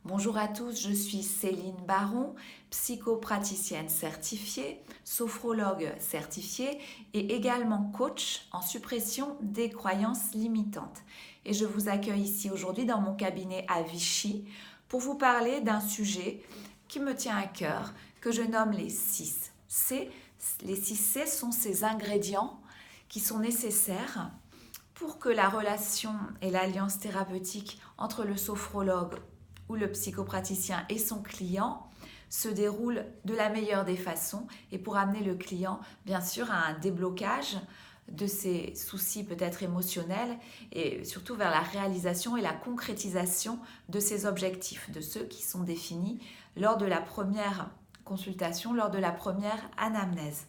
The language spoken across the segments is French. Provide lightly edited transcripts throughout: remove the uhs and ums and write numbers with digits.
Bonjour à tous, je suis Céline Baron, psychopraticienne certifiée, sophrologue certifiée et également coach en suppression des croyances limitantes. Et je vous accueille ici aujourd'hui dans mon cabinet à Vichy pour vous parler d'un sujet qui me tient à cœur, que je nomme les 6 C. Les 6 C sont ces ingrédients qui sont nécessaires pour que la relation et l'alliance thérapeutique entre le sophrologue ou le psychopraticien et son client se déroulent de la meilleure des façons et pour amener le client bien sûr à un déblocage de ses soucis peut-être émotionnels et surtout vers la réalisation et la concrétisation de ses objectifs, de ceux qui sont définis lors de la première consultation, lors de la première anamnèse.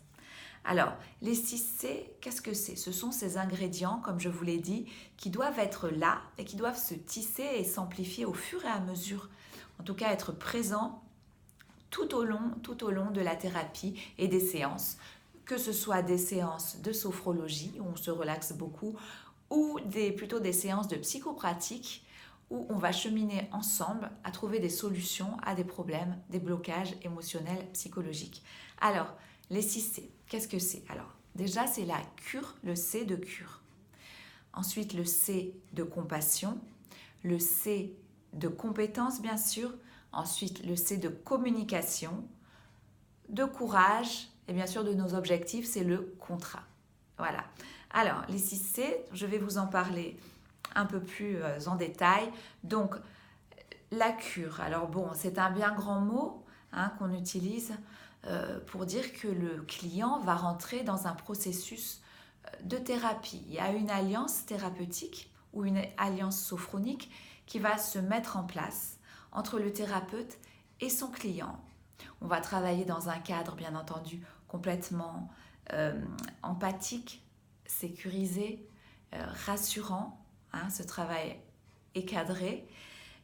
Alors, les 6C, qu'est-ce que c'est? Ce sont ces ingrédients, comme je vous l'ai dit, qui doivent être là et qui doivent se tisser et s'amplifier au fur et à mesure, en tout cas être présents tout au long de la thérapie et des séances, que ce soit des séances de sophrologie où on se relaxe beaucoup ou plutôt des séances de psychopratique où on va cheminer ensemble à trouver des solutions à des problèmes, des blocages émotionnels, psychologiques. Alors, les 6C, qu'est-ce que c'est? Alors, déjà, c'est la cure, le C de cure. Ensuite, le C de compassion, le C de compétence, bien sûr. Ensuite, le C de communication, de courage et bien sûr de nos objectifs, c'est le contrat. Voilà. Alors, les 6C, je vais vous en parler un peu plus en détail. Donc, la cure. Alors bon, c'est un bien grand mot qu'on utilise pour dire que le client va rentrer dans un processus de thérapie. Il y a une alliance thérapeutique ou une alliance sophronique qui va se mettre en place entre le thérapeute et son client. On va travailler dans un cadre, bien entendu, complètement empathique, sécurisé, rassurant. Ce travail est cadré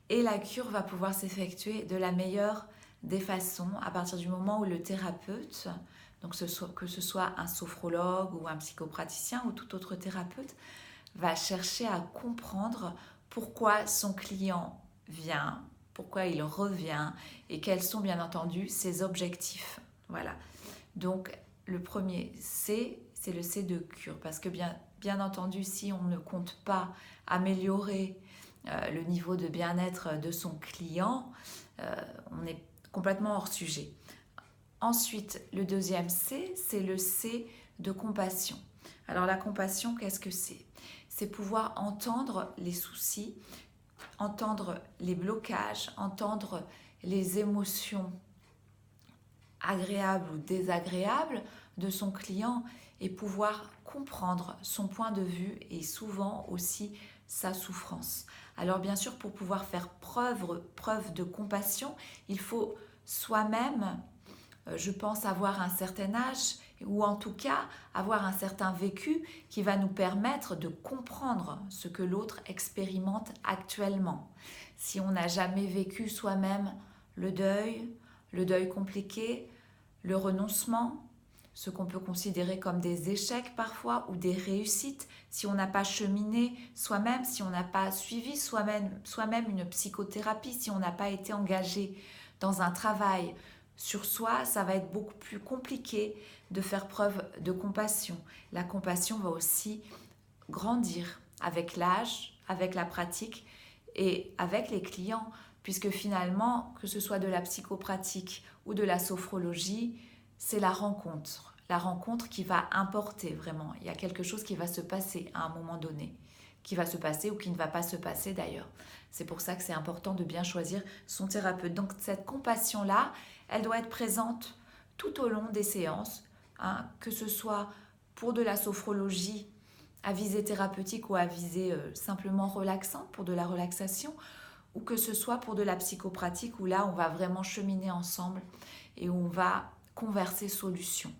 et la cure va pouvoir s'effectuer de la meilleure des façons à partir du moment où le thérapeute, donc que ce soit un sophrologue ou un psychopraticien ou tout autre thérapeute, va chercher à comprendre pourquoi son client vient, pourquoi il revient et quels sont bien entendu ses objectifs. Voilà. Donc le premier C, c'est le C de cure parce que bien entendu, si on ne compte pas améliorer le niveau de bien-être de son client, on est complètement hors sujet. Ensuite, le deuxième C, c'est le C de compassion. Alors la compassion, qu'est-ce que c'est? C'est pouvoir entendre les soucis, entendre les blocages, entendre les émotions agréables ou désagréables de son client et pouvoir comprendre son point de vue et souvent aussi sa souffrance. Alors bien sûr, pour pouvoir faire preuve de compassion, il faut soi-même, je pense, avoir un certain âge ou en tout cas avoir un certain vécu qui va nous permettre de comprendre ce que l'autre expérimente actuellement. Si on n'a jamais vécu soi-même le deuil compliqué, le renoncement, ce qu'on peut considérer comme des échecs parfois ou des réussites, si on n'a pas cheminé soi-même, si on n'a pas suivi soi-même une psychothérapie, si on n'a pas été engagé dans un travail sur soi, ça va être beaucoup plus compliqué de faire preuve de compassion. La compassion va aussi grandir avec l'âge, avec la pratique et avec les clients, puisque finalement, que ce soit de la psychopratique ou de la sophrologie, c'est la rencontre qui va importer vraiment. Il y a quelque chose qui va se passer à un moment donné, qui va se passer ou qui ne va pas se passer d'ailleurs. C'est pour ça que c'est important de bien choisir son thérapeute. Donc cette compassion-là, elle doit être présente tout au long des séances, que ce soit pour de la sophrologie à visée thérapeutique ou à visée simplement relaxante, pour de la relaxation, ou que ce soit pour de la psychopratique où là on va vraiment cheminer ensemble et où on va converser solution.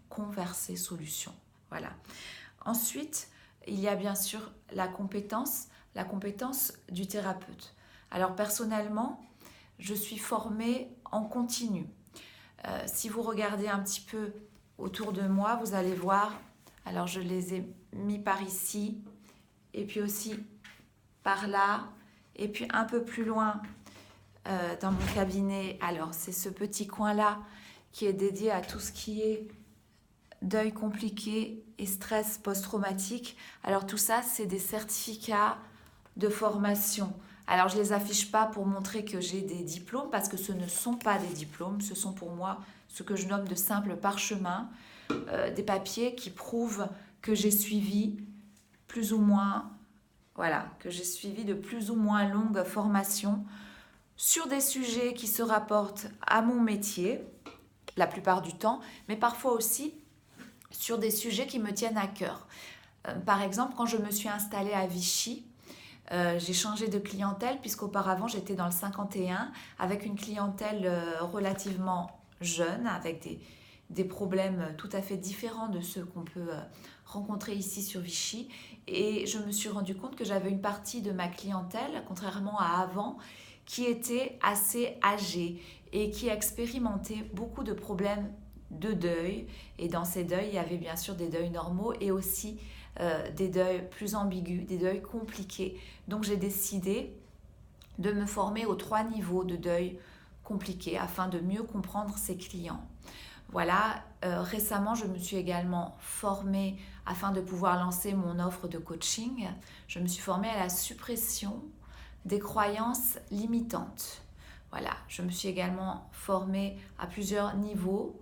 Voilà. Ensuite, il y a bien sûr la compétence du thérapeute. Alors personnellement, je suis formée en continu. Si vous regardez un petit peu autour de moi, vous allez voir, alors je les ai mis par ici, et puis aussi par là, et puis un peu plus loin, dans mon cabinet. Alors, c'est ce petit coin-là qui est dédié à tout ce qui est deuil compliqué et stress post-traumatique. Alors, tout ça, c'est des certificats de formation. Alors, je ne les affiche pas pour montrer que j'ai des diplômes, parce que ce ne sont pas des diplômes, ce sont pour moi ce que je nomme de simples parchemins, des papiers qui prouvent que j'ai suivi plus ou moins, voilà, que j'ai suivi de plus ou moins longues formations sur des sujets qui se rapportent à mon métier, la plupart du temps, mais parfois aussi sur des sujets qui me tiennent à cœur. Par exemple, quand je me suis installée à Vichy, j'ai changé de clientèle puisqu'auparavant j'étais dans le 51 avec une clientèle relativement jeune, avec des problèmes tout à fait différents de ceux qu'on peut rencontrer ici sur Vichy. Et je me suis rendu compte que j'avais une partie de ma clientèle, contrairement à avant, qui était assez âgée et qui expérimentait beaucoup de problèmes de deuil. Et dans ces deuils, il y avait bien sûr des deuils normaux et aussi des deuils plus ambigus, des deuils compliqués. Donc j'ai décidé de me former aux 3 niveaux de deuil compliqué afin de mieux comprendre ses clients. Voilà, récemment je me suis également formée afin de pouvoir lancer mon offre de coaching. Je me suis formée à la suppression des croyances limitantes. Voilà, je me suis également formée à plusieurs niveaux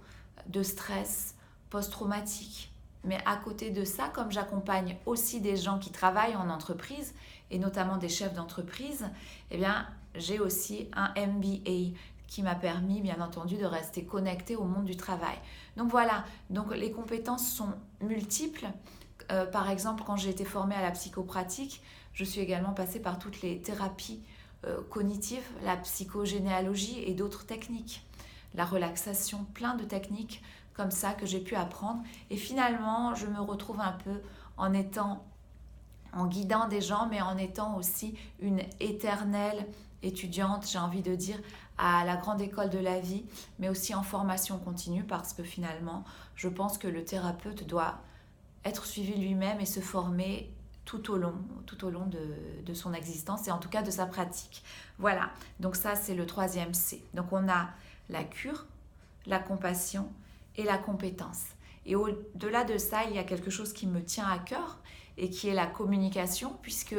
de stress post-traumatique. Mais à côté de ça, comme j'accompagne aussi des gens qui travaillent en entreprise, et notamment des chefs d'entreprise, eh bien, j'ai aussi un MBA qui m'a permis, bien entendu, de rester connectée au monde du travail. Donc voilà, donc les compétences sont multiples. Par exemple, quand j'ai été formée à la psychopratique, je suis également passée par toutes les thérapies cognitives, la psychogénéalogie et d'autres techniques. La relaxation, plein de techniques comme ça que j'ai pu apprendre. Et finalement, je me retrouve un peu en guidant des gens, mais en étant aussi une éternelle étudiante, j'ai envie de dire, à la grande école de la vie, mais aussi en formation continue, parce que finalement, je pense que le thérapeute doit être suivi lui-même et se former tout au long de son existence et en tout cas de sa pratique. Voilà, donc ça c'est le 3e C. Donc on a la cure, la compassion et la compétence. Et au-delà de ça, il y a quelque chose qui me tient à cœur et qui est la communication, puisque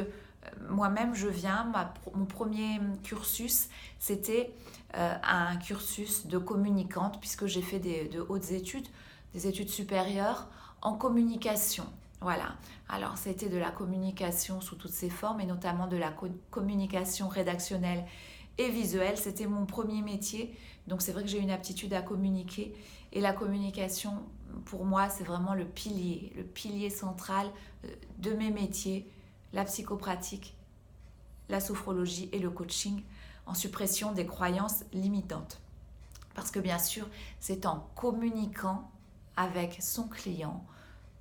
moi-même je viens, mon premier cursus, c'était un cursus de communicante, puisque j'ai fait de hautes études, des études supérieures en communication. Voilà, alors c'était de la communication sous toutes ses formes, et notamment de la communication rédactionnelle et visuelle. C'était mon premier métier, donc c'est vrai que j'ai une aptitude à communiquer. Et la communication, pour moi, c'est vraiment le pilier central de mes métiers, la psychopratique, la sophrologie et le coaching en suppression des croyances limitantes. Parce que bien sûr, c'est en communiquant avec son client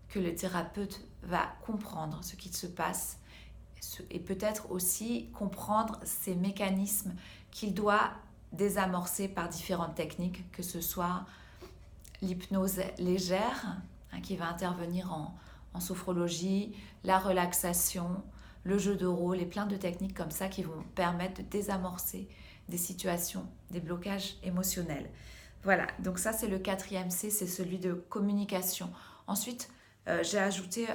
que le thérapeute va comprendre ce qui se passe et peut-être aussi comprendre ces mécanismes qu'il doit désamorcer par différentes techniques, que ce soit l'hypnose légère, qui va intervenir en sophrologie, la relaxation, le jeu de rôle et plein de techniques comme ça qui vont permettre de désamorcer des situations, des blocages émotionnels. Voilà, donc ça c'est le 4e C, c'est celui de communication. Ensuite, j'ai ajouté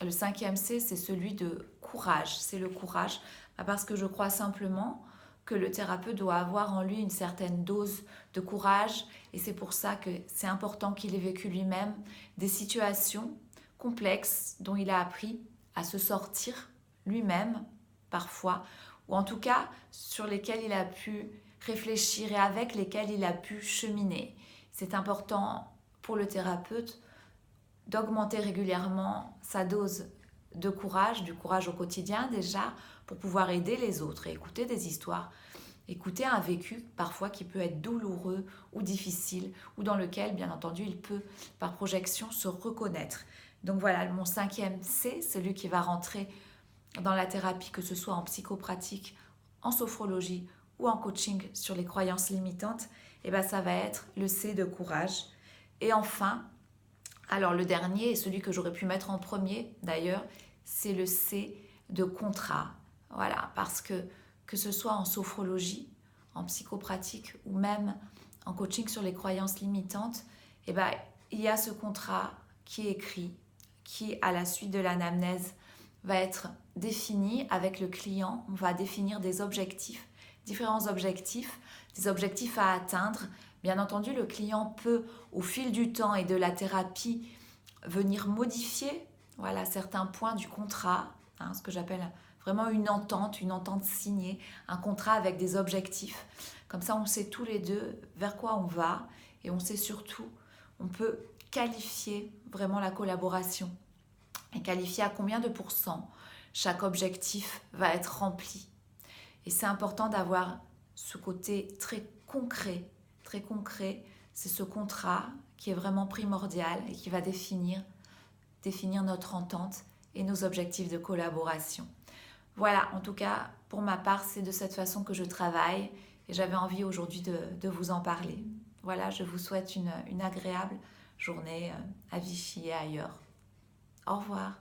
le 5e C, c'est celui de courage. C'est le courage, parce que je crois simplement que le thérapeute doit avoir en lui une certaine dose de courage, et c'est pour ça que c'est important qu'il ait vécu lui-même des situations complexes dont il a appris à se sortir lui-même parfois, ou en tout cas sur lesquelles il a pu réfléchir et avec lesquelles il a pu cheminer. C'est important pour le thérapeute d'augmenter régulièrement sa dose de courage, du courage au quotidien déjà, pour pouvoir aider les autres et écouter des histoires, écouter un vécu parfois qui peut être douloureux ou difficile, ou dans lequel, bien entendu, il peut, par projection, se reconnaître. Donc voilà, mon 5e C, celui qui va rentrer dans la thérapie, que ce soit en psychopratique, en sophrologie ou en coaching sur les croyances limitantes, et ben ça va être le C de courage. Et enfin, alors le dernier, et celui que j'aurais pu mettre en premier d'ailleurs, c'est le C de contrat. Voilà, parce que ce soit en sophrologie, en psychopratique ou même en coaching sur les croyances limitantes, il y a ce contrat qui est écrit, qui à la suite de l'anamnèse va être défini avec le client. On va définir des objectifs, différents objectifs, des objectifs à atteindre. Bien entendu, le client peut, au fil du temps et de la thérapie, venir modifier certains points du contrat, ce que j'appelle vraiment une entente signée, un contrat avec des objectifs. Comme ça, on sait tous les deux vers quoi on va et on sait surtout, on peut qualifier vraiment la collaboration et qualifier à combien de pourcents chaque objectif va être rempli. Et c'est important d'avoir ce côté très concret, c'est ce contrat qui est vraiment primordial et qui va définir notre entente et nos objectifs de collaboration. Voilà, en tout cas, pour ma part, c'est de cette façon que je travaille et j'avais envie aujourd'hui de vous en parler. Voilà, je vous souhaite une agréable journée à Vichy et ailleurs. Au revoir.